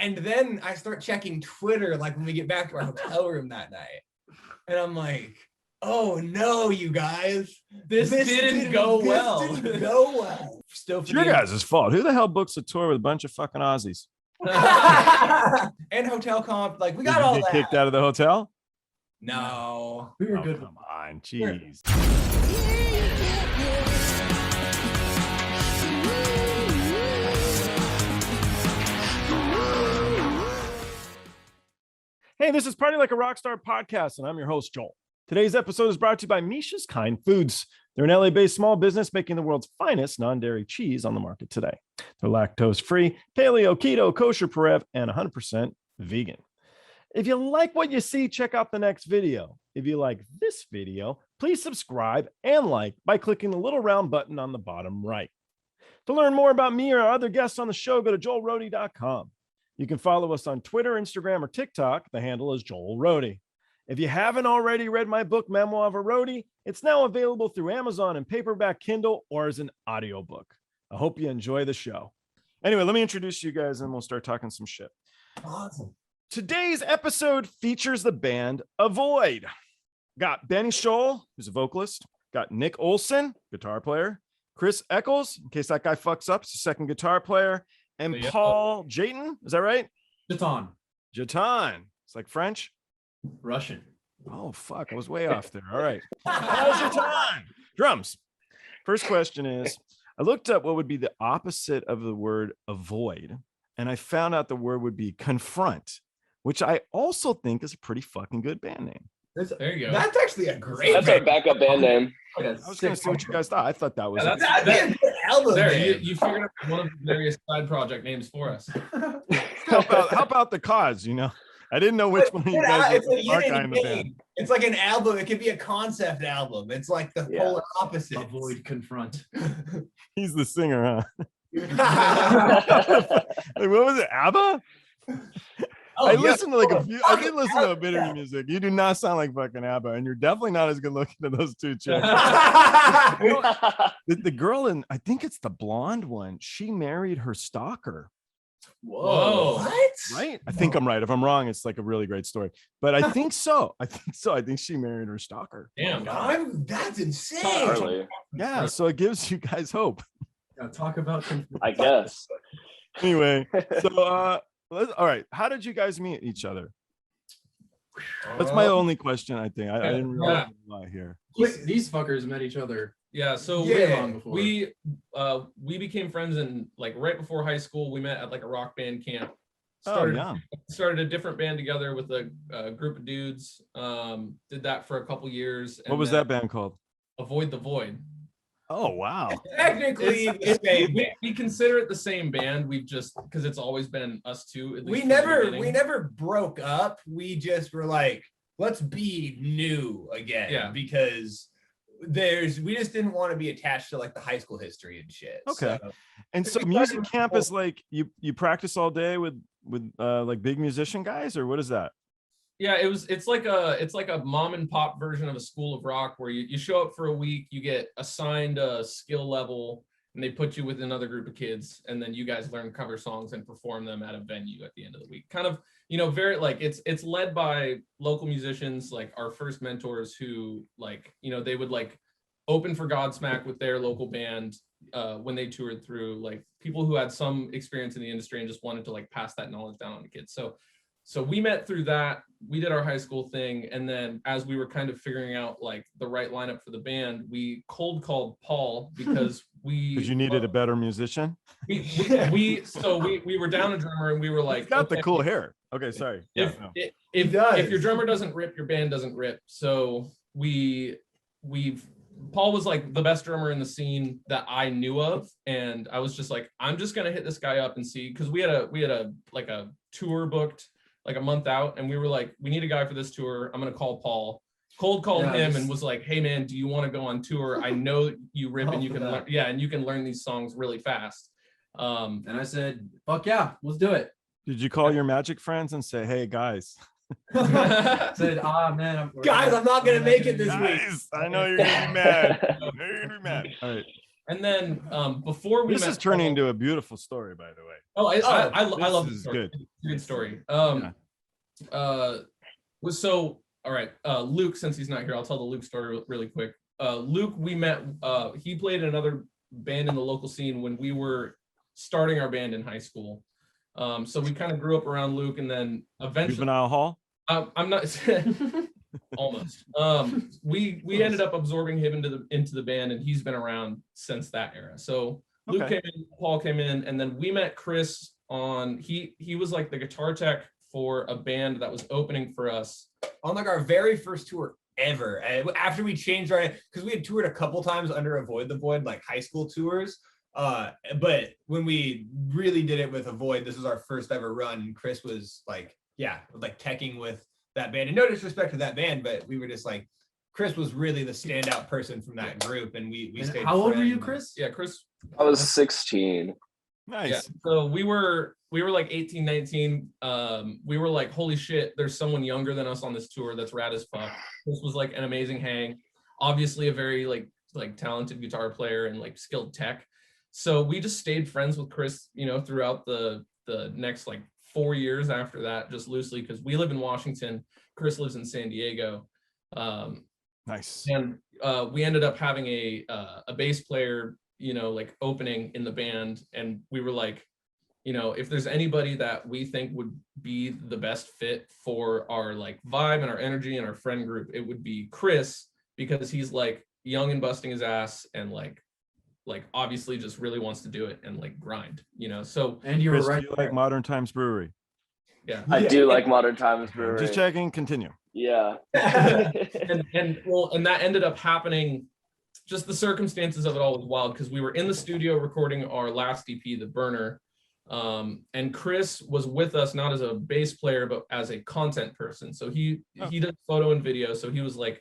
And then I start checking Twitter like when we get back to our hotel room that night. And I'm like, oh no, you guys. This didn't go well. Still It's your guys' fault. Who the hell books a tour with a bunch of fucking Aussies? And hotel comp, like we Did got you all get that. kicked out of the hotel? No. We were good. Come on, jeez. Hey, this is Party Like a Rockstar podcast, and I'm your host, Joel. Today's episode is brought to you by Misha's Kind Foods. They're an LA-based small business making the world's finest non-dairy cheese on the market today. They're lactose-free, paleo, keto, kosher, Parev, and 100% vegan. If you like what you see, check out the next video. If you like this video, please subscribe and like by clicking the little round button on the bottom right. To learn more about me or our other guests on the show, go to joelrohde.com. You can follow us on Twitter, Instagram, or TikTok. The handle is Joel Rohde. If you haven't already read my book, Memoir of a Roadie, it's now available through Amazon and paperback Kindle or as an audiobook. I hope you enjoy the show. Anyway, let me introduce you guys and we'll start talking some shit. Awesome. Today's episode features the band Avoid. Got Benny Scholl, who's a vocalist. Got Nick Olson, guitar player. Chris Echols, in case that guy fucks up, he's a second guitar player. And Paul Jaton, is that right? Jaton. It's like French. Russian. Oh, fuck. I was way off there. All right. How's your time? Drums. First question is, I looked up what would be the opposite of the word avoid, and I found out the word would be confront, which I also think is a pretty fucking good band name. There you go. That's actually a great That's our backup band name. I was going to see what you guys thought. I thought that was that'd be a good album. There, you figured out one of the various side project names for us. how about the cause, you know? I didn't know which one of you guys was the smart guy in the band. It's like an album. It could be a concept album. It's like the polar opposite. Avoid, confront. He's the singer, huh? Like, what was it? Abba? I listened to I did listen to a bit of your music. You do not sound like fucking Abba, and you're definitely not as good looking as those two chicks. The girl in, I think it's the blonde one, she married her stalker. Whoa. What? Right? I think I'm right. If I'm wrong, it's like a really great story. But I think so. I think she married her stalker. Damn. That's insane. Yeah, so it gives you guys hope. Talk about I guess. Anyway, so all right. How did you guys meet each other? That's my only question, I think. I didn't really lie here. These fuckers met each other. Yeah, so way long before. we became friends in like right before high school. We met at like a rock band camp. Started a different band together with a group of dudes. Did that for a couple years. What was that band called? Avoid the Void. Oh wow! Technically, we consider it the same band. We've just because it's always been us two. We never broke up. We just were like, let's be new again. Yeah. Because we just didn't want to be attached to like the high school history and shit. Okay. And so music camp is like you practice all day with like big musician guys, or what is that? Yeah, it's like a mom and pop version of a school of rock where you show up for a week, you get assigned a skill level, and they put you with another group of kids, and then you guys learn cover songs and perform them at a venue at the end of the week. Kind of, very like it's led by local musicians, like our first mentors who like, they would like open for Godsmack with their local band when they toured through, like people who had some experience in the industry and just wanted to like pass that knowledge down on the kids. So we met through that. We did our high school thing. And then as we were kind of figuring out like the right lineup for the band, we cold called Paul because you needed a better musician. We were down a drummer and we were like, he's got the cool hair. Okay, sorry. If your drummer doesn't rip, your band doesn't rip. So Paul was like the best drummer in the scene that I knew of. And I was just like, I'm just going to hit this guy up and see, because we had a tour booked like a month out, and we were like, we need a guy for this tour. I'm going to call Paul. Cold called him and was like, hey man, do you want to go on tour? I know you rip and you can learn, and you can learn these songs really fast. And I said, fuck yeah, let's do it. Did you call your magic friends and say, hey guys? Said, man, I'm not gonna make it this week. I know you're gonna be mad. All right. And then before we This met is turning Paul- into a beautiful story, by the way. Oh, I love this this is story. good. It's a good story. So all right, Luke, since he's not here, I'll tell the Luke story really quick. Luke, we met, he played in another band in the local scene when we were starting our band in high school. So we kind of grew up around Luke, and then eventually Juvenile Hall. I'm not almost. We ended up absorbing him into the band, and he's been around since that era. So Luke Okay. came in, Paul came in, and then we met Chris on he was like the guitar tech for a band that was opening for us on like our very first tour ever. After we changed our, because we had toured a couple times under Avoid the Void, like high school tours. But when we really did it with Avoid, this was our first ever run. And Chris was like, teching with that band. And no disrespect to that band, but we were just like, Chris was really the standout person from that group. And we stayed. How old were you, friends. Chris? Yeah, Chris. I was 16. Nice. Yeah. So we were like 18, 19. We were like, holy shit, there's someone younger than us on this tour that's rad as fuck. This was like an amazing hang. Obviously a very like talented guitar player and like skilled tech. So we just stayed friends with Chris, throughout the next like 4 years after that, just loosely, because we live in Washington. Chris lives in San Diego. Nice. And we ended up having a bass player, like opening in the band. And we were like, if there's anybody that we think would be the best fit for our like vibe and our energy and our friend group, it would be Chris, because he's like young and busting his ass and like obviously just really wants to do it and like grind, so. And you were Chris, right. do you like Modern Times Brewery? Yeah. I do like Modern Times Brewery. Just checking. Continue. Yeah. and that ended up happening. Just the circumstances of it all was wild, because we were in the studio recording our last EP, The Burner, and Chris was with us not as a bass player but as a content person. So he does photo and video. So he was like,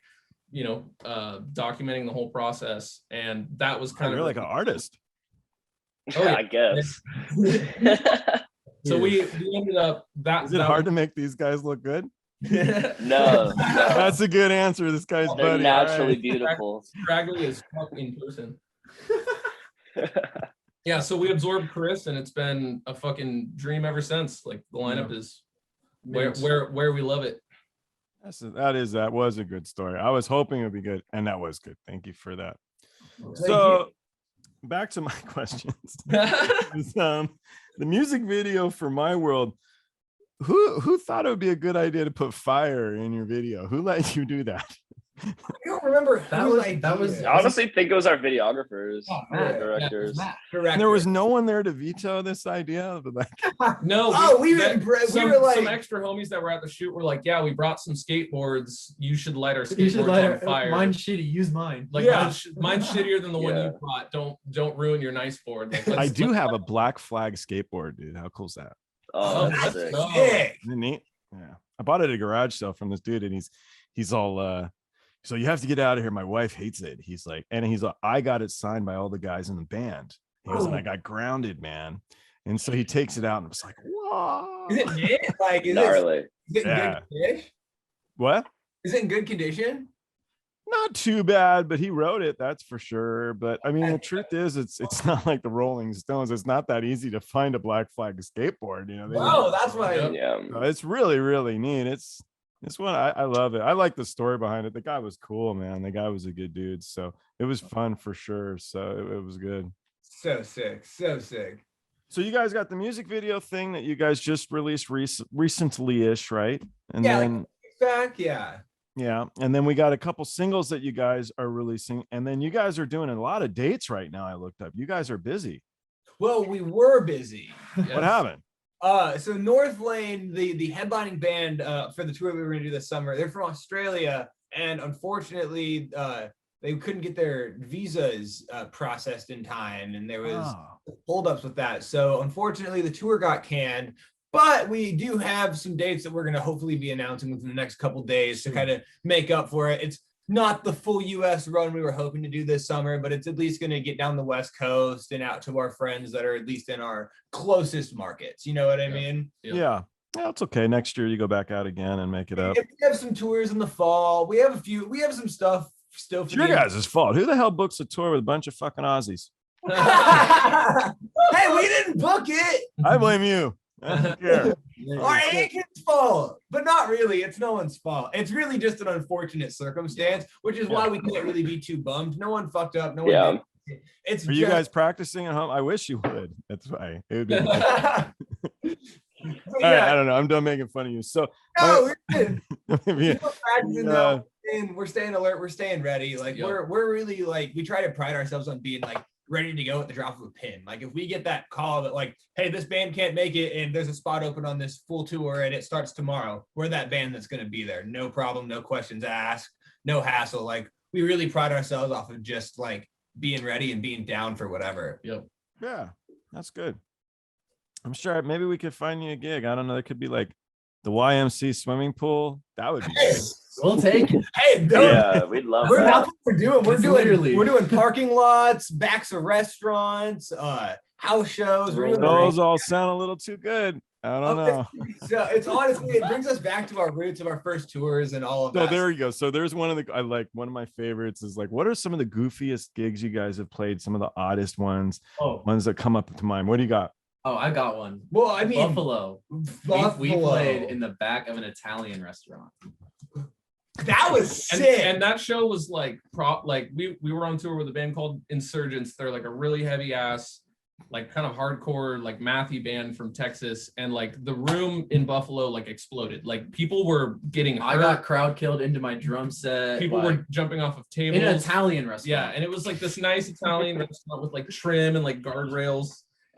documenting the whole process, and that was kind of like an artist. Oh, yeah. I guess. So we ended up that. Is it hard to make these guys look good? No. That's a good answer. This guy's They're buddy. naturally All right. beautiful. Scraggly as fuck in person. Yeah, so we absorbed Chris, and it's been a fucking dream ever since. Like the lineup is where we love it. That was a good story. I was hoping it would be good, and that was good. Thank you for that. Thank So back to my questions. The music video for My World. Who thought it would be a good idea to put fire in your video? Who let you do that? I don't remember That was I honestly think it was our videographers, Matt. directors. And there was no one there to veto this idea, but like, No. We were like some extra homies that were at the shoot were like, yeah, we brought some skateboards. You should light our You should skateboards light on fire. Mine's shitty. Use mine. Like Yeah. mine's shittier than the one Yeah. you brought. Don't ruin your nice board. Like, I do have a black flag skateboard, dude. How cool is that? Oh, that's sick. dope. sick. Isn't it neat? Yeah. I bought it at a garage sale from this dude, and he's all so you have to get out of here. My wife hates it. He's like, I got it signed by all the guys in the band. He goes, and I got grounded, man. And so he takes it out, and I was like, whoa. Is it knit? Like, is Gnarly. it in Yeah. good condition? What? Is it in good condition? Not too bad, but he wrote it, that's for sure. But I mean, the truth is, it's not like the Rolling Stones. It's not that easy to find a black flag skateboard. Oh, that's why. Yeah. Yeah. It's really, really neat. It's one I love it. I like the story behind it. The guy was cool, man. The guy was a good dude. So it was fun for sure. So it was good. So sick. So sick. So you guys got the music video thing that you guys just released recently-ish, right? And Yeah, then Back, yeah. yeah, and then we got a couple singles that you guys are releasing, and then you guys are doing a lot of dates right now. I looked up. You guys are busy. Well, we were busy. What happened? So Northlane, the headlining band for the tour we were gonna do this summer, they're from Australia, and unfortunately, they couldn't get their visas processed in time, and there was holdups with that. So unfortunately, the tour got canned. But we do have some dates that we're going to hopefully be announcing within the next couple days to kind of make up for it. It's not the full U.S. run we were hoping to do this summer, but it's at least going to get down the West Coast and out to our friends that are at least in our closest markets. You know what I mean? Yeah, it's okay. Next year you go back out again and make it up. We have some tours in the fall. We have some stuff still. It's your guys' fault. Who the hell books a tour with a bunch of fucking Aussies? Hey, we didn't book it. I blame you. I don't care. Our agent's fault, but not really. It's no one's fault. It's really just an unfortunate circumstance, which is why we can't really be too bummed. No one fucked up. No one. Yeah. Did. It's Are you guys practicing at home? I wish you would. That's why. It would be nice. All right, I don't know. I'm done making fun of you. So no, we're maybe, we're staying alert. We're staying ready. Like we're really like we try to pride ourselves on being like ready to go at the drop of a pin. Like if we get that call that like, hey, this band can't make it and there's a spot open on this full tour and it starts tomorrow, we're that band that's going to be there. No problem, no questions asked, no hassle. Like we really pride ourselves off of just like being ready and being down for whatever. Yep. yeah, that's good. I'm sure maybe we could find you a gig. I don't know. It could be like the YMC swimming pool. That would be good. We'll take it. Hey, Yeah, we'd love we're that. that's what we're doing. Literally. We're doing parking lots, backs of restaurants, house shows. Those all sound a little too good. I don't know. So it's honestly, it brings us back to our roots of our first tours and all of So that. there you go. So there's one of my favorites is like, what are some of the goofiest gigs you guys have played? Some of the oddest ones, ones that come up to mind. What do you got? Oh, I got one. Well, I mean, Buffalo. We played in the back of an Italian restaurant. That was sick. And that show was like we were on tour with a band called Insurgents. They're like a really heavy ass, like kind of hardcore, like mathy band from Texas. And like the room in Buffalo like exploded. Like people were getting hurt. I got crowd killed into my drum set. People were jumping off of tables. In an Italian restaurant. Yeah, and it was like this nice Italian restaurant with like trim and like guardrails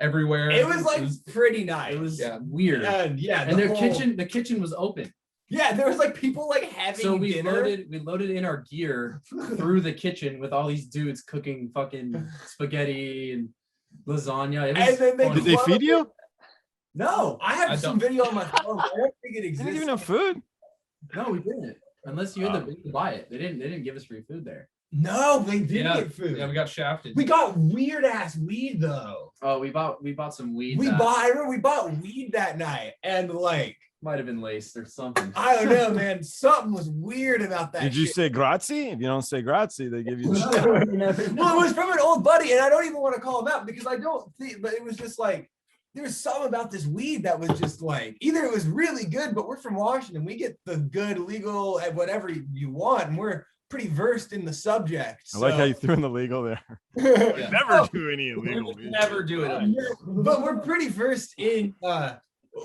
everywhere. It was like pretty nice. It was weird. And the kitchen was open. Yeah, there was like people like having dinner. We loaded in our gear through the kitchen with all these dudes cooking fucking spaghetti and lasagna. Did they feed you? No, I have some video on my phone. I don't think it exists. You didn't even have food. No, we didn't. Unless you had to buy it. They didn't give us free food there. No, they didn't get food. Yeah, we got shafted. We got weird ass weed though. Oh, we bought some weed. I remember we bought weed that night and like might have been laced or something. I don't know, man. Something was weird about that. Did you say grazie? If you don't say grazie, they give you well, it was from an old buddy, and I don't even want to call him out because I don't think, but it was just like there was something about this weed that was just like either it was really good, but we're from Washington. We get the good legal at whatever you want, and we're pretty versed in the subject. I like how you threw in the legal there. Yeah. Never do any illegal. Never do it. But we're pretty versed in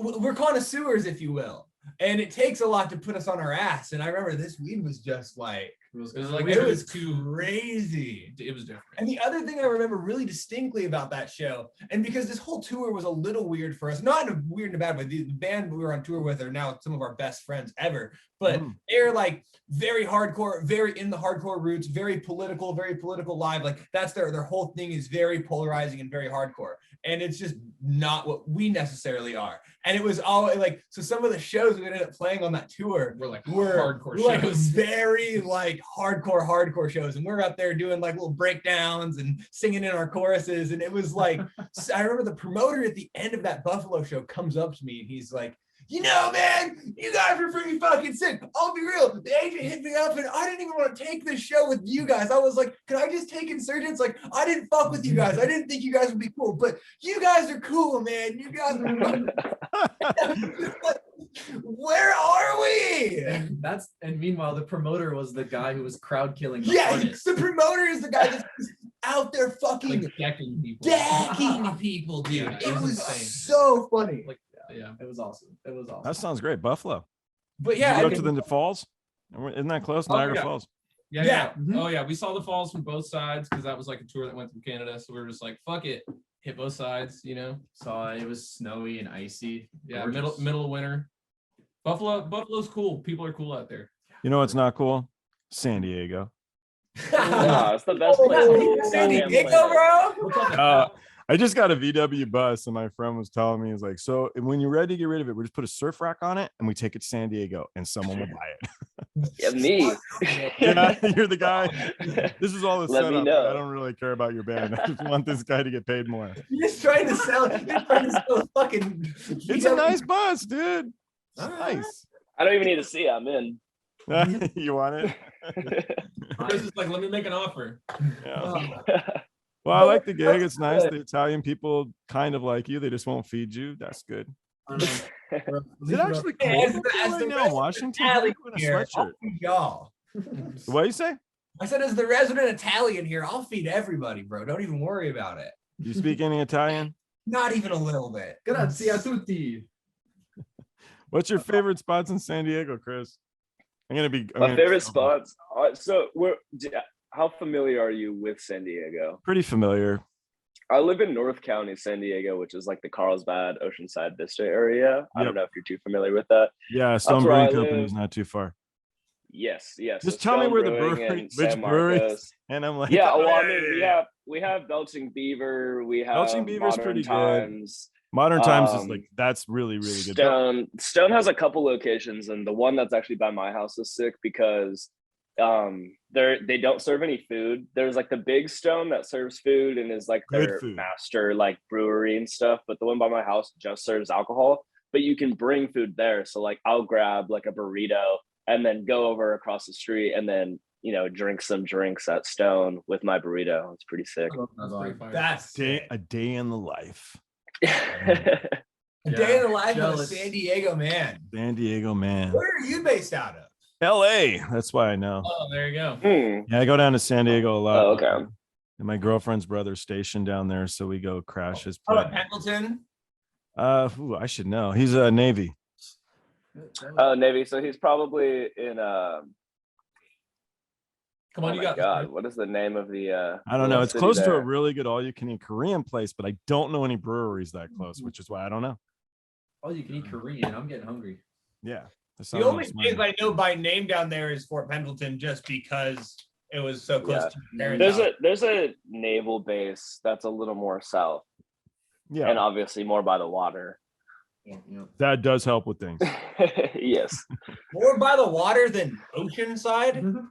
we're connoisseurs, if you will, and it takes a lot to put us on our ass. And I remember this weed was just like it was crazy. It was different. And the other thing I remember really distinctly about that show, and because this whole tour was a little weird for us, not in a weird and a bad way. The band we were on tour with are now some of our best friends ever, but they're like very hardcore, very in the hardcore roots, very political live. Like that's their whole thing is very polarizing and very hardcore. And it's just not what we necessarily are. And it was all like, so some of the shows we ended up playing on that tour were hardcore shows. Very like hardcore shows. And we're up there doing like little breakdowns and singing in our choruses. And it was like, I remember the promoter at the end of that Buffalo show comes up to me and he's like, you know, man, you guys are pretty fucking sick. I'll be real. The agent hit me up and I didn't even want to take this show with you guys. I was like, can I just take Insurgents? Like, I didn't fuck with you guys. I didn't think you guys would be cool, but you guys are cool, man. You guys are where are we? And meanwhile, the promoter was the guy who was crowd killing the Yeah, artists. the promoter is the guy that's out there fucking like decking people. decking people, dude. Yeah, it was insane. so funny. Like, yeah, It was awesome. That sounds great. Buffalo. But Did yeah, you go I to mean, the falls? Isn't that close? Oh, Niagara yeah. Falls. Yeah. Mhm. Oh yeah, we saw the falls from both sides because that was like a tour that went through Canada. So we were just like, fuck it, hit both sides, you know. Saw it was snowy and icy. Yeah, Gorgeous. middle of winter. Buffalo's cool. People are cool out there. You know what's not cool? San Diego. No, it's the best place. on the San goddamn Diego, planet. bro. I just got a VW bus, and my friend was telling me, he's like, so when you're ready to get rid of it, we just put a surf rack on it, and we take it to San Diego, and someone will buy it. Yeah, me. Yeah, you're the guy. This is all the Let me setup. know. I don't really care about your band. I just want this guy to get paid more. You're just trying to sell. You're trying to sell fucking. It's a nice bus, dude. It's nice. I don't even need to see. I'm in. You want it? Chris is like, let me make an offer. Yeah. Well, I like the gig. It's nice. The Italian people kind of like you. They just won't feed you. That's good. I know. Is it actually Hey, cold as up the- there as right the now in resident Washington? Italian I'm in a here, I'll sweatshirt. feed y'all. What do you say? I said, as the resident Italian here, I'll feed everybody, bro. Don't even worry about it. You speak any Italian? Not even a little bit. Grazie a tutti. What's your favorite spots in San Diego, Chris? I'm My gonna be favorite spots. So, how familiar are you with San Diego? pretty familiar. I live in North County, San Diego, which is like the Carlsbad, Oceanside Vista area. I Yep. don't know if you're too familiar with that. Yeah, Stone where I Brewing Company's live. not too far. Yes. Just tell me Stone where the Brewing brewery, and which San breweries, Marcos. and I'm like, Yeah, oh, well, I mean, we have Belching Beaver, we have Belching Beaver's Modern pretty good. Times. Modern Times is like Um, that's really good. Stone has a couple locations, and the one that's actually by my house is sick because they don't serve any food. There's like the big Stone that serves food and is like Good their food. master like brewery and stuff, but the one by my house just serves alcohol, but you can bring food there. So like I'll grab like a burrito and then go over across the street and then drink some drinks at Stone with my burrito. It's pretty sick. That's pretty fire. That's sick. A day in the life. A day in the life of a jealous. San Diego man. San Diego, man. Where are you based out of? LA. That's why I know. Oh, there you go. Yeah, I go down to San Diego a lot. Oh, okay. And my girlfriend's brother's stationed down there, so we go crash his Oh, place. Pendleton. I should know. He's a Navy. Oh, Navy. So he's probably in Come on, oh you my got God, what is the name of the I don't know. It's city close to there? a really good all-you-can-eat Korean place, but I don't know any breweries that close, which is why I don't know. Oh, you can eat Korean. I'm getting hungry. Yeah. The only place I know by name down there is Fort Pendleton, just because it was so close to my parents' house. There's a naval base that's a little more south, Yeah, and obviously more by the water. Yeah. that does help with things. Yes. More by the water than Oceanside.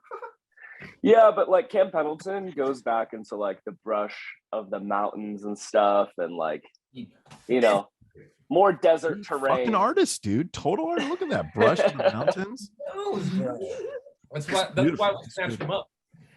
Yeah, but like Camp Pendleton goes back into like the brush of the mountains and stuff, and like more desert terrain. Fucking artist, dude. Total art. Look at that brush in the mountains. That's why beautiful. we snatched him up.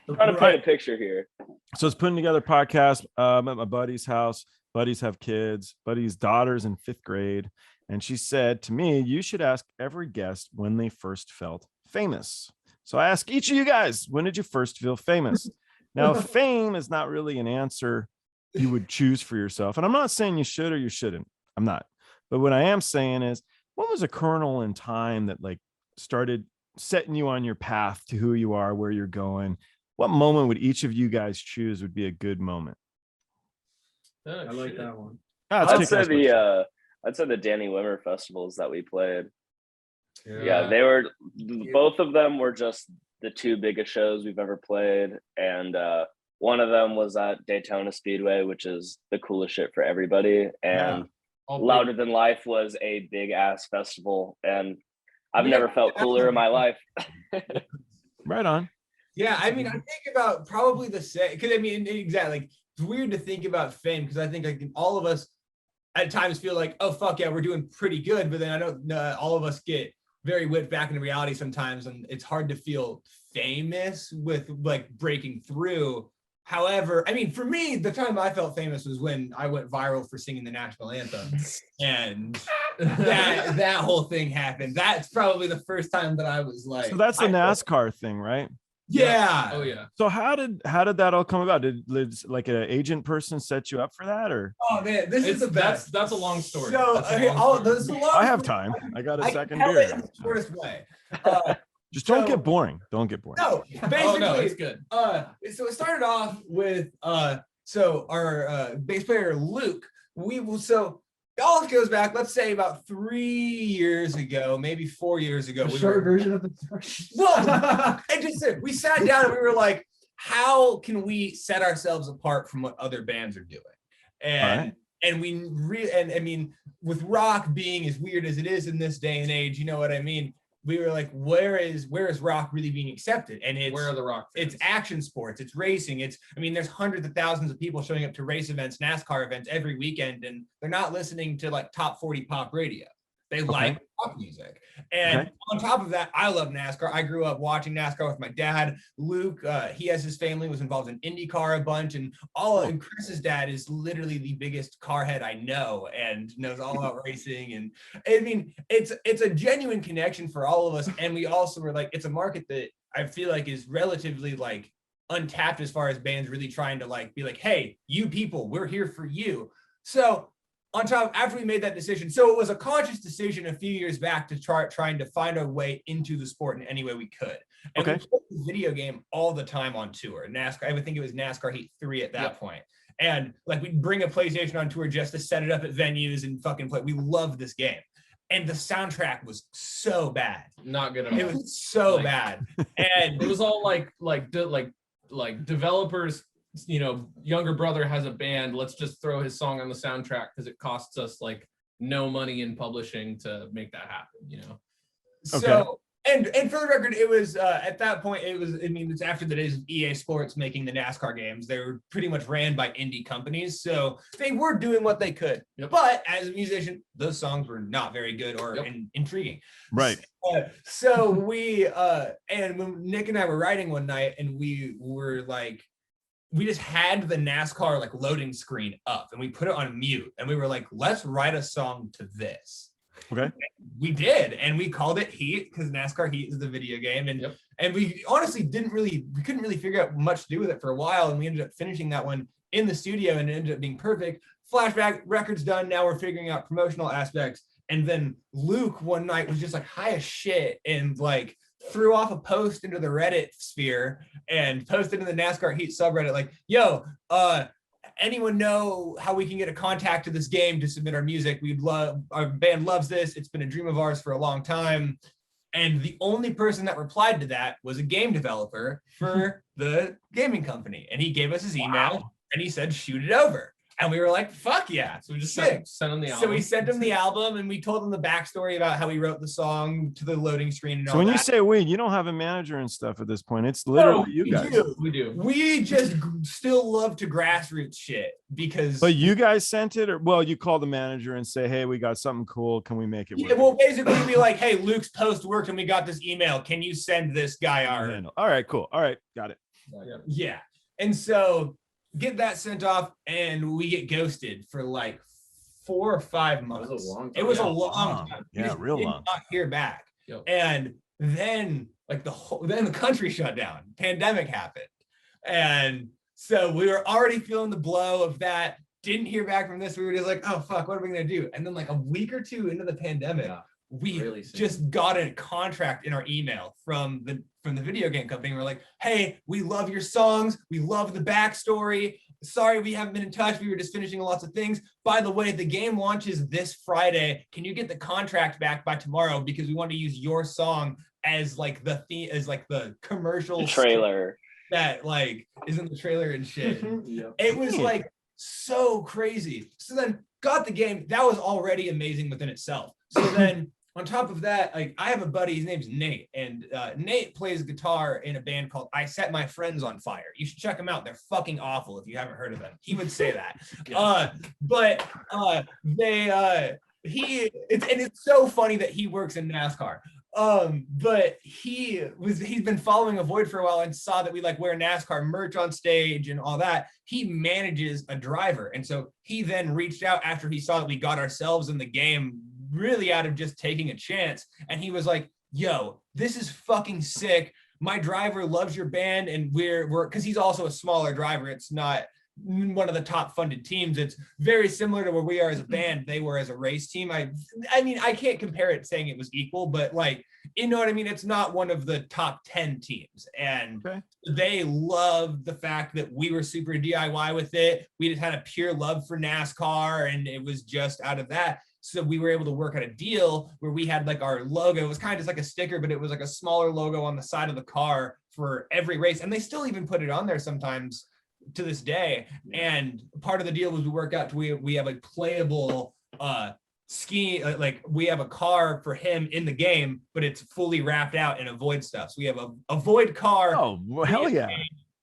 I'm trying to paint a picture here. So it's putting together a podcast. I'm at my buddy's house. Buddies have kids. Buddy's daughter's in 5th grade. And she said to me, you should ask every guest when they first felt famous. So I ask each of you guys, when did you first feel famous? Now, fame is not really an answer you would choose for yourself. And I'm not saying you should or you shouldn't. I'm not. But what I am saying is, what was a kernel in time that like started setting you on your path to who you are, where you're going? What moment would each of you guys choose would be a good moment? Oh, I like shit. that one. Let's I'd kick say ass question. I'd say the Danny Wimmer festivals that we played. Yeah. Yeah, they were both of them were just the 2 biggest shows we've ever played, and one of them was at Daytona Speedway, which is the coolest shit for everybody, and All Louder big. Than Life was a big ass festival, and I've never felt cooler in my life. Right on. Yeah, I mean, I think about probably the same, because I mean, exactly. Like, it's weird to think about fame because I think like all of us at times feel like, oh fuck yeah, we're doing pretty good, but then I don't. All of us get very whipped back into reality sometimes, and it's hard to feel famous with like breaking through. However, I mean, for me, the time I felt famous was when I went viral for singing the national anthem, and that whole thing happened. That's probably the first time that I was like. So that's the NASCAR thing, right? Yeah. Oh yeah. So how did that all come about? Did like an agent person set you up for that, or? Oh man, this is the best. That's a long story. So That's a okay, long story. this is a long I have story. time. I got a I second can tell it beer. in the shortest way. Just don't so- get boring. Don't get boring. No, basically, Oh no, it's good. so it started off with so our bass player Luke. So it all goes back, let's say about 3 years ago, maybe 4 years ago. A short version of the Well, and just we sat down and we were like, how can we set ourselves apart from what other bands are doing? And and I mean, with rock being as weird as it is in this day and age, you know what I mean? We were like, where is rock really being accepted? And Where are the rock fans? it's action sports, it's racing. I mean, there's hundreds of thousands of people showing up to race events, NASCAR events every weekend, and they're not listening to like top 40 pop radio. They like rock music. And on top of that, I love NASCAR. I grew up watching NASCAR with my dad. Luke, he has his family, was involved in IndyCar a bunch, and and Chris's dad is literally the biggest car head I know and knows all about racing. And I mean, it's a genuine connection for all of us. And we also were like, it's a market that I feel like is relatively like untapped as far as bands really trying to like be like, hey, you people, we're here for you. So on top, after we made that decision, so it was a conscious decision a few years back to trying to find our way into the sport in any way we could. And we played the video game all the time on tour. NASCAR, I would think it was NASCAR Heat 3 at that point. And like we'd bring a PlayStation on tour just to set it up at venues and fucking play. We loved this game. And the soundtrack was so bad. Not good at all. It was so bad. And it was all like developers, you know, younger brother has a band, let's just throw his song on the soundtrack because it costs us like no money in publishing to make that happen, you know. So and for the record, it was at that point, it was, I mean, it's after the days of EA Sports making the NASCAR games. They were pretty much ran by indie companies, so they were doing what they could. But as a musician, those songs were not very good or intriguing. Right. So we and when Nick and I were writing one night, and we were like, we just had the NASCAR like loading screen up, and we put it on mute, and we were like, let's write a song to this. Okay. We did, and we called it Heat because NASCAR Heat is the video game, and we honestly couldn't really figure out much to do with it for a while, and we ended up finishing that one in the studio, and it ended up being perfect. Flashback, record's done. Now we're figuring out promotional aspects, and then Luke one night was just like high as shit and like threw off a post into the Reddit sphere and posted in the NASCAR Heat subreddit like, yo, anyone know how we can get a contact to this game to submit our music? Our band loves this. It's been a dream of ours for a long time. And the only person that replied to that was a game developer for the gaming company. And he gave us his email and he said, shoot it over. And we were like, fuck yeah. So we just sent him the album. So we sent him the album, and we told him the backstory about how he wrote the song to the loading screen and all that. So when you say we, you don't have a manager and stuff at this point. It's literally you guys. We do. We just still love to grassroots shit because. But you guys sent it, or well, you call the manager and say, hey, we got something cool. Can we make it work? Yeah, well, basically we'd be like, hey, Luke's post worked and we got this email. Can you send this guy our? All right, cool. All right, got it. Yeah. And so get that sent off, and we get ghosted for like 4 or 5 months. It was a long time. Yeah, real long. Not hear back. And then like the country shut down. Pandemic happened. And so we were already feeling the blow of that. Didn't hear back from this. We were just like, oh fuck, what are we gonna do? And then like a week or two into the pandemic, we really just got a contract in our email from the video game company. We're like, hey, we love your songs. We love the backstory. Sorry, we haven't been in touch. We were just finishing lots of things. By the way, the game launches this Friday. Can you get the contract back by tomorrow? Because we want to use your song as like the theme, as like the commercial trailer that like is in the trailer and shit. It was like so crazy. So then got the game. That was already amazing within itself. So then on top of that, like I have a buddy, his name's Nate, and Nate plays guitar in a band called I Set My Friends on Fire. You should check them out. They're fucking awful if you haven't heard of them. He would say that. It's so funny that he works in NASCAR. But he's been following Avoid for a while and saw that we like wear NASCAR merch on stage and all that. He manages a driver. And so he then reached out after he saw that we got ourselves in the game really out of just taking a chance. And he was like, yo, this is fucking sick. My driver loves your band. And we're because he's also a smaller driver. It's not one of the top funded teams. It's very similar to where we are as a band. They were as a race team. I mean, I can't compare it saying it was equal, but like, you know what I mean? It's not one of the top 10 teams. And they loved the fact that we were super DIY with it. We just had a pure love for NASCAR, and it was just out of that. So we were able to work out a deal where we had like our logo. It was kind of just like a sticker, but it was like a smaller logo on the side of the car for every race. And they still even put it on there sometimes to this day. And part of the deal was we work out to we have a playable ski, like we have a car for him in the game, but it's fully wrapped out in Avoid stuff. So we have a Void car. Oh, well, hell yeah.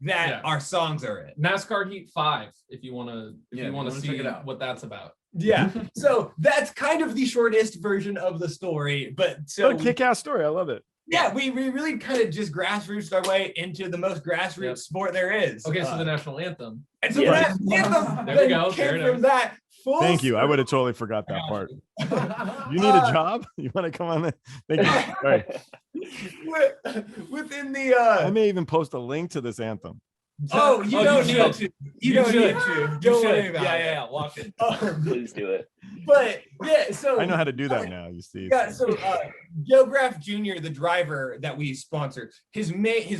That our songs are in. NASCAR Heat 5, if you want to see what that's about. Yeah. So that's kind of the shortest version of the story. But so What a kick-ass story. I love it. yeah, we really kind of just grassroots our way into the most grassroots sport there is. Okay, so the national anthem. And so Yeah. the anthem There we then go. came Very from nice. that. Full Thank you. I circle. would have totally forgot that part. You need a job? You want to come on there? Thank you. All right. Within the I may even post a link to this anthem. oh, you don't you need should. to. You don't should. need to. You Don't worry should. about it. Yeah. Watch it. Please do it. But yeah, so I know how to do that now, you see. yeah, so Joe Graf Jr., the driver that we sponsor, his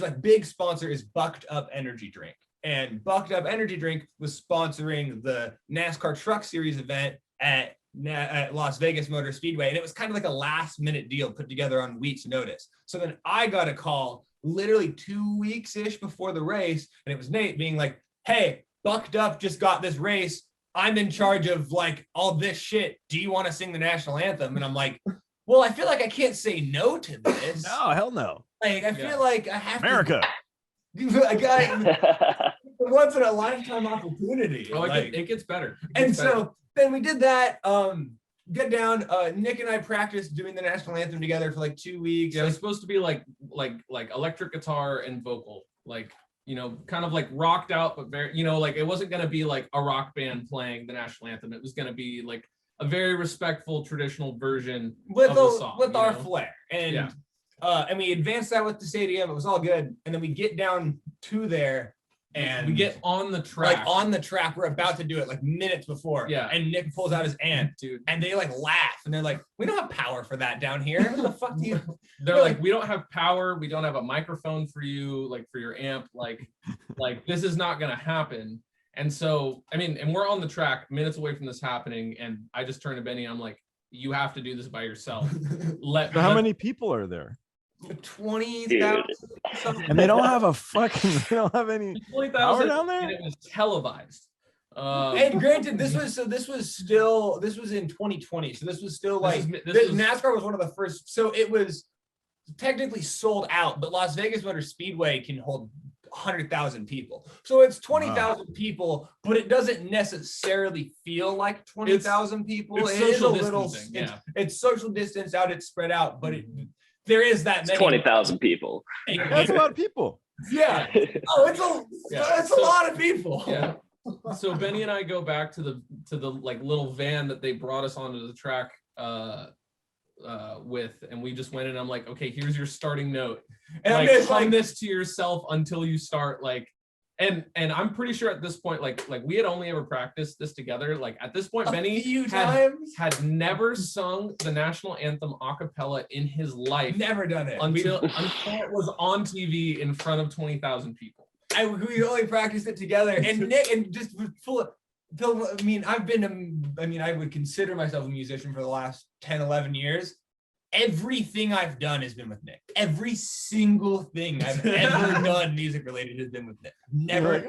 like big sponsor is Bucked Up Energy Drink. And Bucked Up Energy Drink was sponsoring the NASCAR Truck Series event at Las Vegas Motor Speedway. And it was kind of like a last minute deal put together on week's notice. So then I got a call literally 2 weeks-ish before the race. And it was Nate being like, hey, Bucked Up just got this race. I'm in charge of like all this shit. Do you want to sing the national anthem? And I'm like, well, I feel like I can't say no to this. No, hell no. Like, I feel like I have America. to. I got once in a lifetime opportunity. Oh, like, it gets better. and so then we did that. Get down. Nick and I practiced doing the national anthem together for like 2 weeks. Yeah, it was supposed to be like electric guitar and vocal, like, you know, kind of like rocked out, but very, you know, like it wasn't going to be like a rock band playing the national anthem. It was going to be like a very respectful traditional version with of the song, with you our know? flair. And Yeah. And we advanced that with the stadium. It was all good. And then we get down to there and we get on the track. like on the track. We're about to do it like minutes before. Yeah. And Nick pulls out his amp, dude. and they like laugh and they're like, we don't have power for that down here. What the fuck do you? They're like, we don't have power. We don't have a microphone for you, like for your amp. Like this is not gonna happen. And so, I mean, and we're on the track minutes away from this happening. And I just turned to Benny. I'm like, you have to do this by yourself. So how many people are there? 20,000. And they don't have they don't have any 20,000 power down there? and it was televised. And granted, this was in 2020, so this was still like NASCAR was one of the first. So it was technically sold out, but Las Vegas Motor Speedway can hold 100,000 people. So it's 20,000 people, but it doesn't necessarily feel like 20,000 people. It's It is social a little. distancing, yeah. It's social distance out. It's spread out, but there is that many. 20,000 people. That's a lot of people. Yeah. Oh, it's a lot of people. Yeah. So Benny and I go back to the like little van that they brought us onto the track with, and we just went in. I'm like, okay, here's your starting note. And like, I'm just hum like, this to yourself until you start like, and I'm pretty sure at this point, like we had only ever practiced this together. Like at this point, Benny had never sung the national anthem a cappella in his life. Never done it. Until it was on TV in front of 20,000 people. We only practiced it together, and Nick, and just full of. I mean, I would consider myself a musician for the last 10, 11 years. Everything I've done has been with Nick. Every single thing I've ever done music related has been with Nick. Never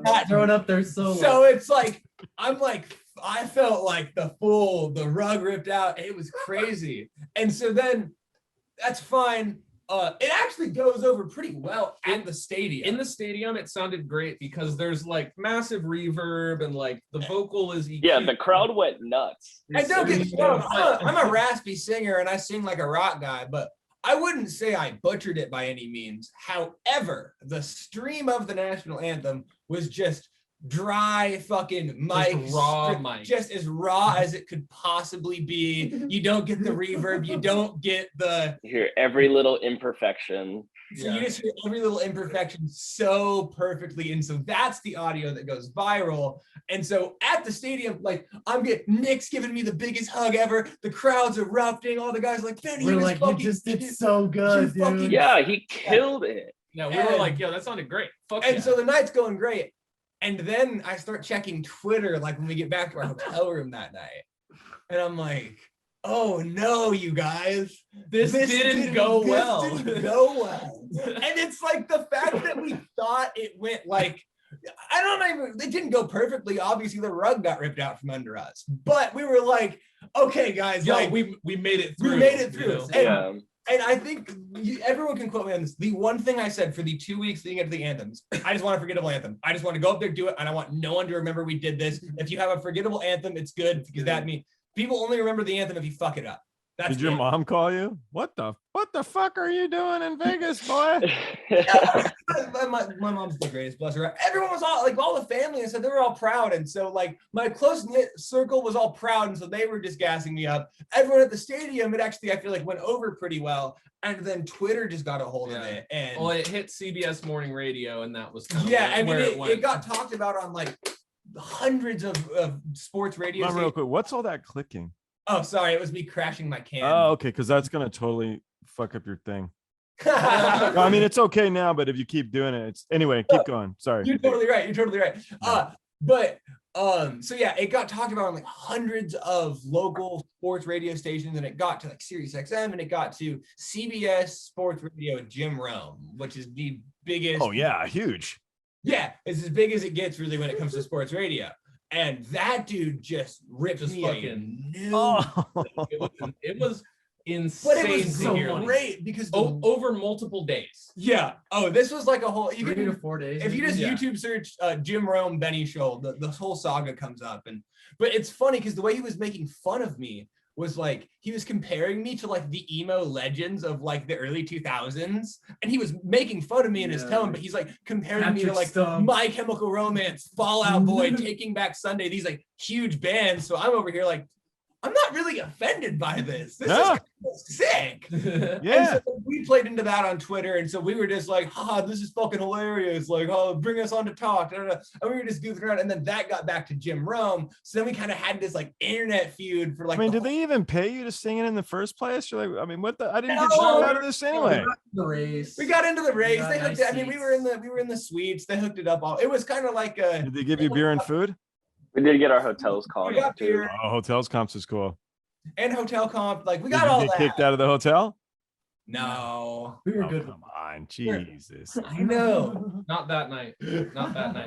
Not thrown up there solo. So it's like, I felt like the rug ripped out. It was crazy. And so then that's fine. It actually goes over pretty well at the stadium. In the stadium, it sounded great because there's like massive reverb and like the vocal is EQ. Yeah, the crowd went nuts. And don't get me wrong, I'm a raspy singer and I sing like a rock guy, but I wouldn't say I butchered it by any means. However, the stream of the national anthem was just dry fucking mics, raw mic, just as raw as it could possibly be. You don't get the reverb, you don't get the You hear every little imperfection. So you just hear every little imperfection so perfectly, and so that's the audio that goes viral. And so at the stadium, like Nick's giving me the biggest hug ever. The crowd's erupting. All the guys are like, Benny, we're like, you just did so good, dude. Yeah, he killed it. Yeah, we were like, yo, that sounded great. Fuck and yeah. so the night's going great. And then I start checking Twitter, like when we get back to our hotel room that night. And I'm like, oh no, you guys. This didn't go well. And it's like the fact that we thought it went like, it didn't go perfectly. Obviously, the rug got ripped out from under us. But we were like, okay, guys. Yo, like, we made it through. We made it through. You know? And I think everyone can quote me on this. The one thing I said for the 2 weeks leading up to the anthems, I just want a forgettable anthem. I just want to go up there, do it, and I want no one to remember we did this. If you have a forgettable anthem, it's good because that means people only remember the anthem if you fuck it up. Did your mom call you? What the fuck are you doing in Vegas, boy? my mom's the greatest, bless her. Everyone was all the family, and so they were all proud. And so like my close knit circle was all proud, and so they were just gassing me up. Everyone at the stadium, it actually I feel like went over pretty well. And then Twitter just got a hold of it. And it hit CBS morning radio, and that was it got talked about on like hundreds of sports radio stations. Real quick, what's all that clicking? Oh, sorry, it was me crashing my can. Oh, okay, because that's gonna totally fuck up your thing. I mean, it's okay now, but if you keep doing it, anyway. Keep going. Sorry. You're totally right. So yeah, it got talked about on like hundreds of local sports radio stations, and it got to like Sirius XM, and it got to CBS Sports Radio Jim Rome, which is the biggest. Oh yeah, huge. Yeah, it's as big as it gets really when it comes to sports radio. And that dude just ripped me fucking. It was insane. But it was so great because over multiple days. Yeah. Oh, this was like a whole 3 to 4 days. If you just YouTube search Jim Rome, Benny Scholl, the whole saga comes up. But it's funny because the way he was making fun of me was like he was comparing me to like the emo legends of like the early 2000s, and he was making fun of me in his tone, but he's like comparing me to like My Chemical Romance, Fall Out Boy, Taking Back Sunday, these like huge bands. So I'm over here like, I'm not really offended by this. This is sick. Yeah. And so we played into that on Twitter, and so we were just like, this is fucking hilarious. Like, bring us on to talk. And we were just goofing around, and then that got back to Jim Rome. So then we kind of had this like internet feud for like. I mean, did they even pay you to sing it in the first place? You're like, I mean, what the? I didn't get shot out of this anyway. We got into the race. They hooked it. I mean, we were in the suites. They hooked it up all. It was kind of like a. Did they give you beer and food? We did get our hotels comped. Beer. Oh, hotels comps is cool. And hotel comp, like we got all that. Did you get kicked out of the hotel? No, we were good. Come on, Jesus. I know. Not that night.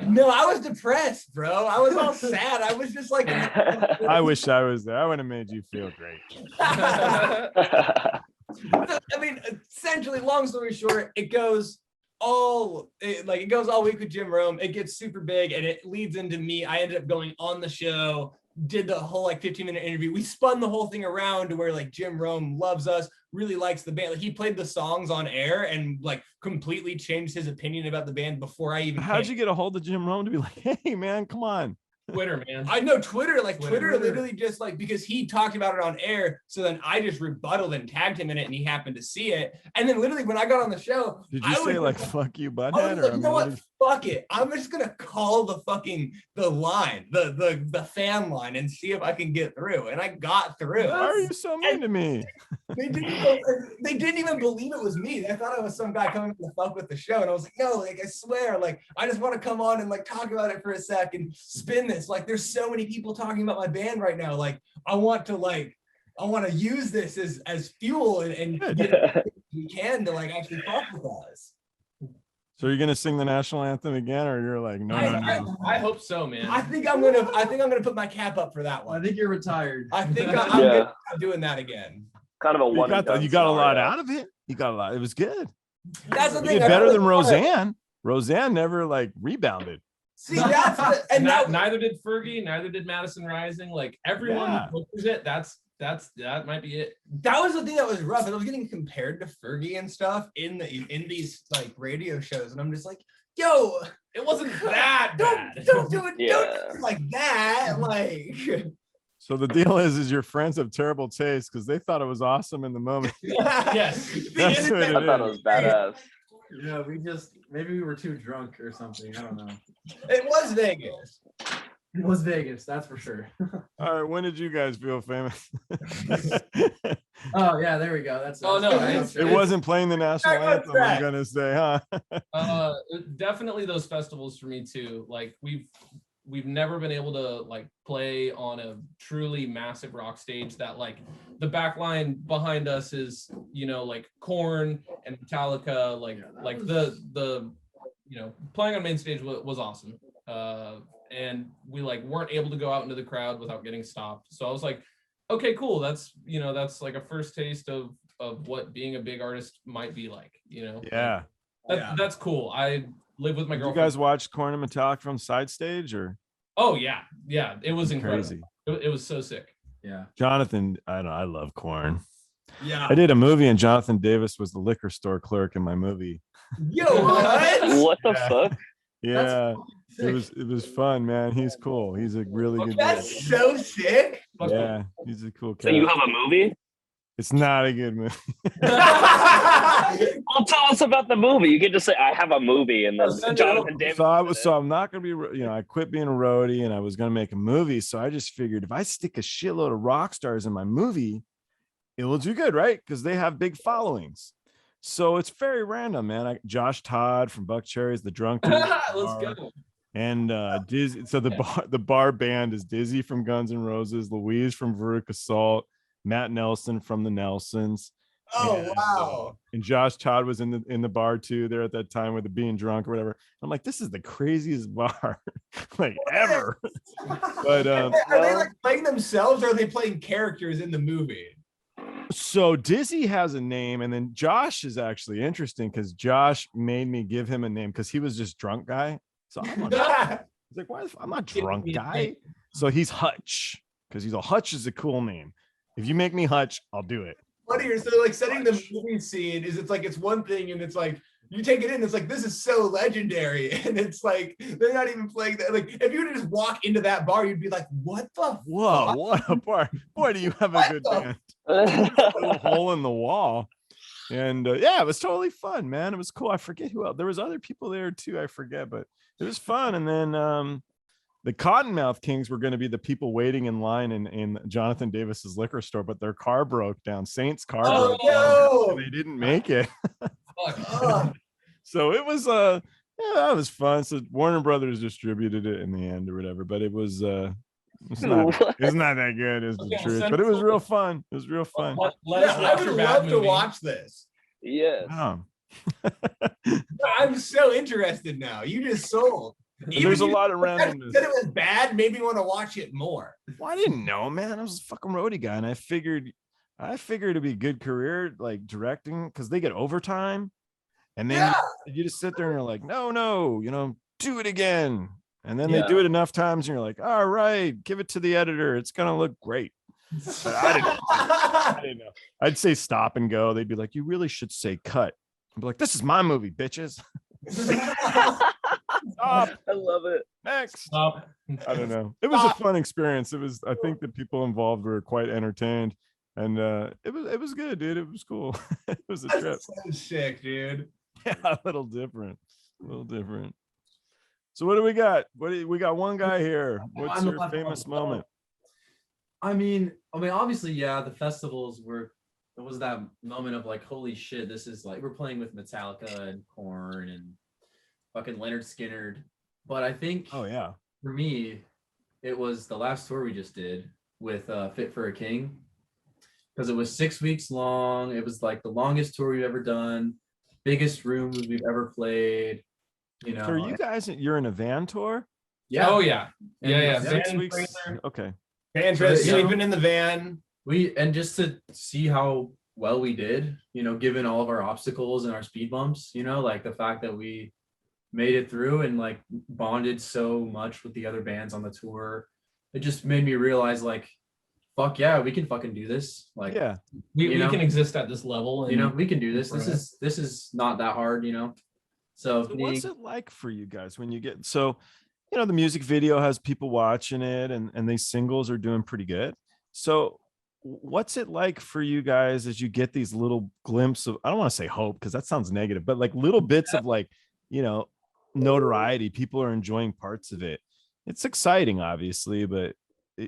No, I was depressed, bro. I was all sad. I was just like. I wish I was there. I would have made you feel great. I mean, essentially, long story short, it goes all week with Jim Rome. It gets super big, and it leads into me. I ended up going on the show. Did the whole like 15-minute interview. We spun the whole thing around to where like Jim Rome loves us, really likes the band. Like he played the songs on air and like completely changed his opinion about the band before I even. How'd you get a hold of Jim Rome to be like, hey man, come on? Twitter, man. I know Twitter literally just like because he talked about it on air, so then I just rebutted and tagged him in it, and he happened to see it. And then literally when I got on the show, did you say like "fuck you, butthead"? Like, you know what? Fuck it. I'm just gonna call the line, the fan line, and see if I can get through. And I got through. Why are you so mean to me? They didn't even believe it was me. They thought I was some guy coming to fuck with the show, and I was like, no, like I swear, like I just want to come on and like talk about it for a sec and spin this. Like there's so many people talking about my band right now. Like I want to use this as fuel and we can to like actually fuck with us. So you're gonna sing the national anthem again, or you're like, no. I hope so, man. I think I'm gonna put my cap up for that one. I think you're retired. I think I'm doing that again. Kind of a one. You got a lot out of it. You got a lot. It was good. That's the thing. You did better than Roseanne. Roseanne never like rebounded. See, neither did Fergie, neither did Madison Rising. Like everyone pushes it. That might be it. That was the thing that was rough. I was getting compared to Fergie and stuff in these like radio shows, and I'm just like, yo, it wasn't that bad. Don't do it. Don't do it like that. Like. So the deal is your friends have terrible taste because they thought it was awesome in the moment. Yes. That's what I thought it was badass. Yeah, maybe we were too drunk or something. I don't know. It was Vegas. It was Vegas, that's for sure. All right, when did you guys feel famous? Oh yeah, there we go. It wasn't playing the national anthem, I'm gonna say, huh? Definitely those festivals for me too. Like we've never been able to like play on a truly massive rock stage that like the back line behind us is, like Korn and Metallica, like the playing on main stage was awesome. And we like weren't able to go out into the crowd without getting stopped. So I was like, okay, cool. That's like a first taste of of what being a big artist might be like, you know? Yeah. That's cool. I live with my Did you girlfriend. guys watch Korn and Metallica from side stage or? Oh yeah. It was incredible. Crazy. It was so sick. Yeah. Jonathan, I love Korn. Yeah. I did a movie and Jonathan Davis was the liquor store clerk in my movie. Yo, what? What the fuck? Yeah, it was fun, man. He's cool. He's a really good dude. That's so sick. Yeah, he's a cool So cat. you have a movie? It's not a good movie. Well, tell us about the movie. You can just say, I have a movie, and then Jonathan Davis. So I'm not gonna be, I quit being a roadie and I was gonna make a movie. So I just figured if I stick a shitload of rock stars in my movie, it will do good, right? Because they have big followings. So it's very random, man. Josh Todd from Buck Cherries, the drunk dude. Let's go. And Dizzy. So the bar band is Dizzy from Guns N' Roses, Louise from Veruca Salt, Matt Nelson from the Nelsons. Oh, wow. And Josh Todd was in the bar too there at that time with the being drunk or whatever. I'm like, this is the craziest bar like ever. But are they like playing themselves or are they playing characters in the movie? so Dizzy has a name, and then Josh is actually interesting because Josh made me give him a name because he was just drunk guy. So I'm like, why? I'm not drunk guy. So he's Hutch because he's a Hutch is a cool name. If you make me Hutch, I'll do it. Funnier, so like setting the movie scene is it's one thing, and it's like you take it in, it's like this is so legendary, and it's like they're not even playing that. Like if you were to just walk into that bar, you'd be like, what the Whoa, fuck? what a bar. Boy, do you have a good band. A little hole in the wall. And yeah, it was totally fun, man. It was cool. I forget who else. There was other people there too. I forget, but it was fun. And then the Cottonmouth Kings were going to be the people waiting in line in Jonathan Davis's liquor store, but their car broke down. Saint's car broke down. And they didn't make it. So it was yeah, that was fun. So Warner Brothers distributed it in the end or whatever, but it was it's not that good is the truth, but it was real fun. It was real fun. I would love to watch this. Yes. I'm so interested now. You just sold. There's a lot of randomness. Said it was bad, made me want to watch it more. Well, I didn't know, man. I was a fucking roadie guy, and I figured it'd be a good career, like directing, because they get overtime, and then you just sit there and you're like, no, do it again, and then they do it enough times, and you're like, all right, give it to the editor, it's gonna look great. But I didn't know. I'd say stop and go. They'd be like, you really should say cut. I'd be like, this is my movie, bitches. Stop. I love it. Next. Stop. I don't know. It was a fun experience. I think the people involved were quite entertained, and it was good, dude. It was cool. It was a trip. That's so sick, dude. Yeah, a little different. So what do we got? We got one guy here. What's your famous moment? I mean, obviously, yeah, the festivals it was that moment of like, holy shit, this is like, we're playing with Metallica and Korn and fucking Leonard Skinner. But I think, oh yeah, for me, it was the last tour we just did with Fit for a King, because it was 6 weeks long. It was like the longest tour we've ever done, biggest rooms we've ever played. You know, so are you guys? You're in a van tour? Yeah. Oh yeah. Yeah. 6 weeks. Okay. Van trip, sleeping in the van. And just to see how well we did, given all of our obstacles and our speed bumps, like the fact that we made it through and like bonded so much with the other bands on the tour, it just made me realize like, fuck yeah, we can fucking do this. Like, yeah, we can exist at this level, and we can do this. This is not that hard, So what's it like for you guys when you get the music video has people watching it, and these singles are doing pretty good. So what's it like for you guys as you get these little glimpses of, I don't want to say hope because that sounds negative, but like little bits of like, notoriety, people are enjoying parts of it. It's exciting, obviously, but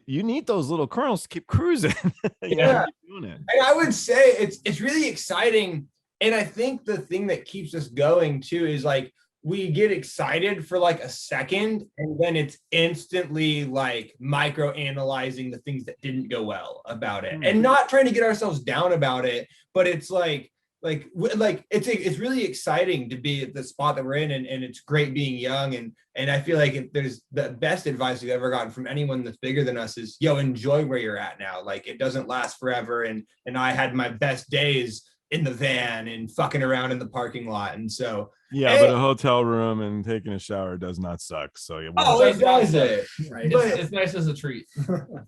you need those little kernels to keep cruising. Keep doing it. And I would say it's really exciting. And I think the thing that keeps us going too is like, we get excited for like a second, and then it's instantly like micro analyzing the things that didn't go well about it, and not trying to get ourselves down about it, but it's like it's really exciting to be at the spot that we're in, and it's great being young, and I feel like if there's the best advice we've ever gotten from anyone that's bigger than us is, enjoy where you're at now. Like, it doesn't last forever, and I had my best days in the van and fucking around in the parking lot, and so but a hotel room and taking a shower does not suck. So it does it. Right. But It's nice as a treat.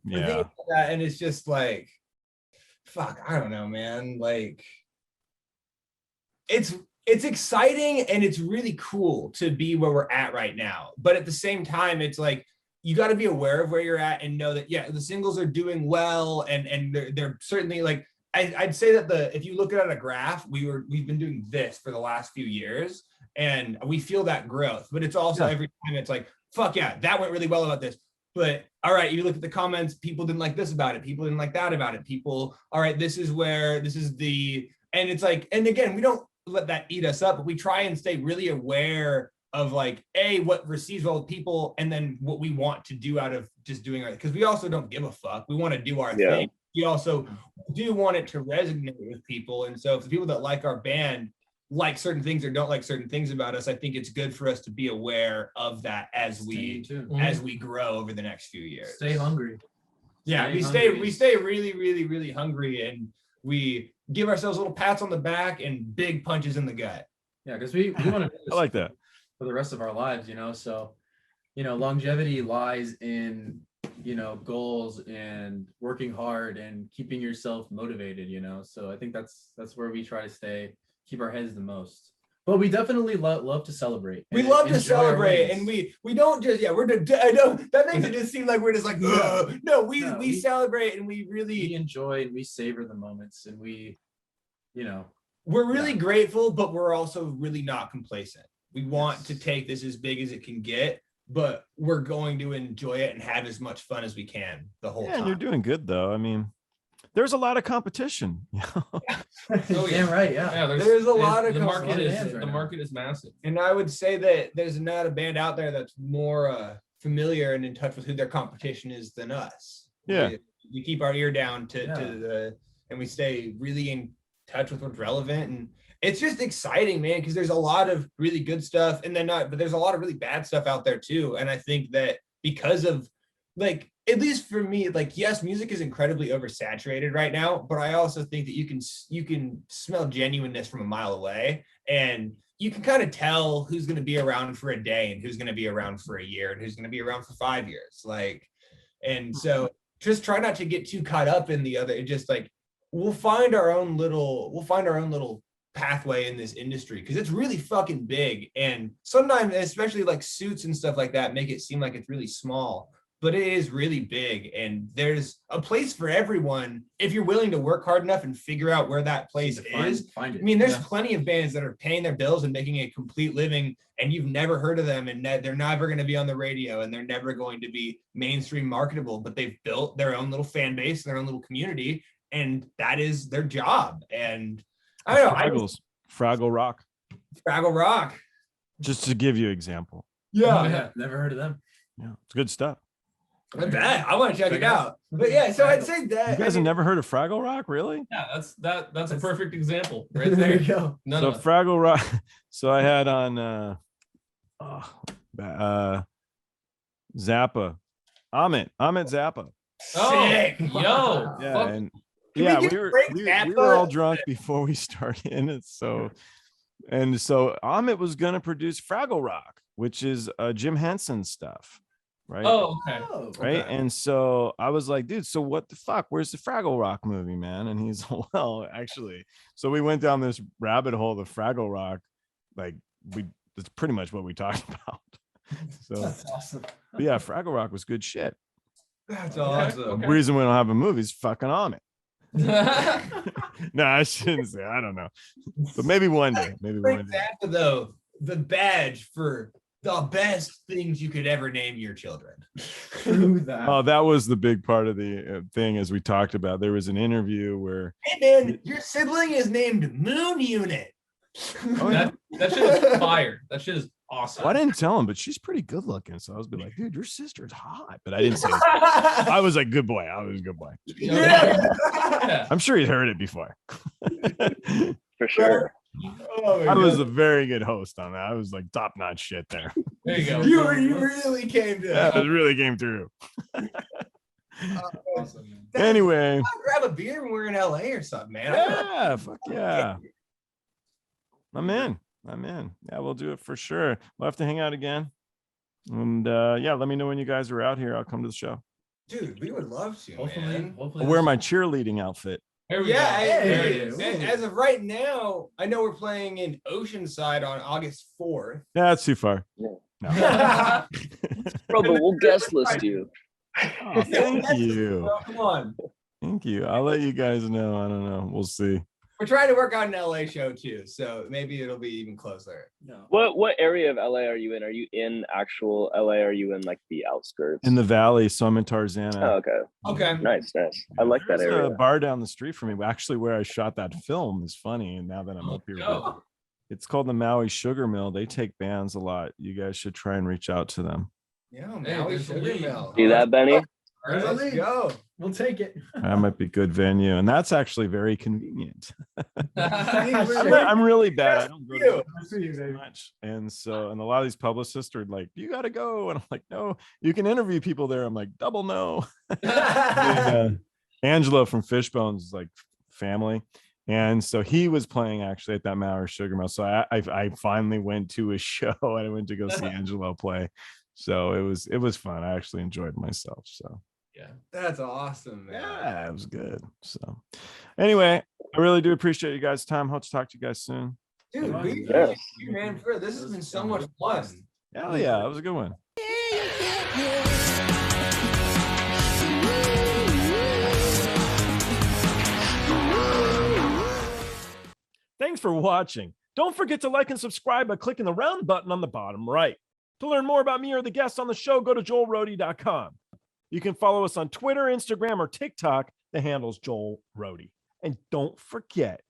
Yeah. And it's just like, fuck, I don't know, man. Like, it's exciting and it's really cool to be where we're at right now. But at the same time, it's like, you got to be aware of where you're at and know that, the singles are doing well. And they're certainly, like, I'd say that if you look at a graph, we've been doing this for the last few years, and we feel that growth. But it's also every time it's like, fuck yeah, that went really well about this. But all right, you look at the comments, people didn't like this about it, people didn't like that about it, people, all right, and it's like, and again, we don't let that eat us up, but we try and stay really aware of, like, what receives well with people, and then what we want to do out of just doing it, because we also don't give a fuck. We want to do our thing. We also do want it to resonate with people. And so if the people that like our band like certain things or don't like certain things about us, I think it's good for us to be aware of that as we grow over the next few years. Stay hungry. Yeah, we stay really, really, really hungry, and we give ourselves little pats on the back and big punches in the gut. Yeah, because we want to I like that for the rest of our lives, so longevity lies in goals and working hard and keeping yourself motivated, so I think that's where we try to keep our heads the most. But we definitely love to celebrate. We love to celebrate, and we don't just I know that makes it just seem like we're just like, no, we celebrate, and we enjoy, and we savor the moments, and we're really grateful, but we're also really not complacent. We want to take this as big as it can get, but we're going to enjoy it and have as much fun as we can the whole time. And you're doing good, though. I mean, there's a lot of competition. Right. Yeah. There's a lot of the market is massive. And I would say that there's not a band out there that's more familiar and in touch with who their competition is than us. Yeah. We keep our ear down and we stay really in touch with what's relevant, and it's just exciting, man, because there's a lot of really good stuff, and but there's a lot of really bad stuff out there too. And I think that because of, like, at least for me, like, yes, music is incredibly oversaturated right now, but I also think that you can smell genuineness from a mile away, and you can kind of tell who's going to be around for a day and who's going to be around for a year and who's going to be around for 5 years. Like, and so just try not to get too caught up in the other. It just, like, we'll find our own little pathway in this industry, because it's really fucking big, and sometimes, especially like suits and stuff like that, make it seem like it's really small, but it is really big, and there's a place for everyone if you're willing to work hard enough and figure out where that place is. Find it. I mean, there's plenty of bands that are paying their bills and making a complete living, and you've never heard of them, and they're never going to be on the radio, and they're never going to be mainstream marketable, but they've built their own little fan base, their own little community, and that is their job. And I don't know. Fraggle Rock. Fraggle Rock. Just to give you an example. Yeah. Never heard of them. Yeah, it's good stuff. I want to check it out. But yeah, so I'd say that. You guys have never heard of Fraggle Rock, really? Yeah, that's a perfect example right There there. you go. So Fraggle Rock. So I had on Zappa, Amit Zappa. Oh, Sick. Yo. Yeah, fuck. and Can yeah, we we get were all drunk before we started, and so Amit was gonna produce Fraggle Rock, which is Jim Henson stuff, right? Oh, okay. Right. And so I was like, dude, so what the fuck? Where's the Fraggle Rock movie, man? And he's, well, actually, so we went down this rabbit hole of Fraggle Rock. Like, that's pretty much what we talked about. So That's awesome. but yeah, Fraggle Rock was good shit. That's The reason we don't have a movie is fucking Amit. No, I shouldn't say. I don't know, but maybe one day. Zappa, though, the badge for the best things you could ever name your children. True that. Oh, that was the big part of the thing, as we talked about. There was an interview where, hey man, your sibling is named Moon Unit. That shit is fire. That shit is awesome. well, I didn't tell him, but she's pretty good looking. So I was like, dude, your sister's hot. But I didn't say it. I was like, good boy. I was a good boy. Yeah. I'm sure he'd heard it before. For sure. Oh, I was a very good host on that. I was like top-notch shit there. There you go. You really came to. Yeah, it really came through. Awesome, man. Anyway, I'll grab a beer when we're in LA or something, man. yeah, fuck yeah. I'm in. Yeah, we'll do it for sure. We'll have to hang out again. And yeah, let me know when you guys are out here. I'll come to the show. Dude, we would love to, Hopefully, man. hopefully. I'll wear my cheerleading outfit. There we Yeah, go. There it is. as of right now, I know we're playing in Oceanside on August 4th. Yeah, that's too far. Yeah. No. Bro, but we'll guest list you. Oh, thank you. Oh, come on. Thank you. I'll let you guys know. I don't know. We'll see. We're trying to work on an LA show too, so maybe it'll be even closer. No. What area of LA are you in? Are you in actual LA? Or are you in like the outskirts? In the valley, so I'm in Tarzana. Oh, okay. Okay. Nice. I like that There's area. a bar down the street from me. Actually, where I shot that film is funny. And now that I'm up here, Oh. it's called the Maui Sugar Mill. They take bands a lot. You guys should try and reach out to them. Yeah, Hey, Maui there's a Sugar lead. Mill. See that, Benny? All right. Let's go. We'll take it. That might be a good venue, and that's actually very convenient. Sure. I'm really bad. I don't go You. to too much, and a lot of these publicists are like, "You got to go," and I'm like, "No, you can interview people there." I'm like, "Double no." Angelo from Fishbones is like family, and so he was playing actually at that Maui Sugar Mill. So I finally went to a show and I went to go see Angelo play. So it was fun. I actually enjoyed myself. So. Yeah. That's awesome, man. Yeah, it was good. So anyway, I really do appreciate you guys' time. Hope to talk to you guys soon. Dude, we Yeah. you, man, this has been so much fun. Hell yeah, that was a good one. Thanks for watching. Don't forget to like and subscribe by clicking the round button on the bottom right. To learn more about me or the guests on the show, go to joelrody.com. You can follow us on Twitter, Instagram, or TikTok. The handle's Joel Rody. And don't forget,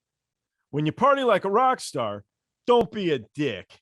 when you party like a rock star, don't be a dick.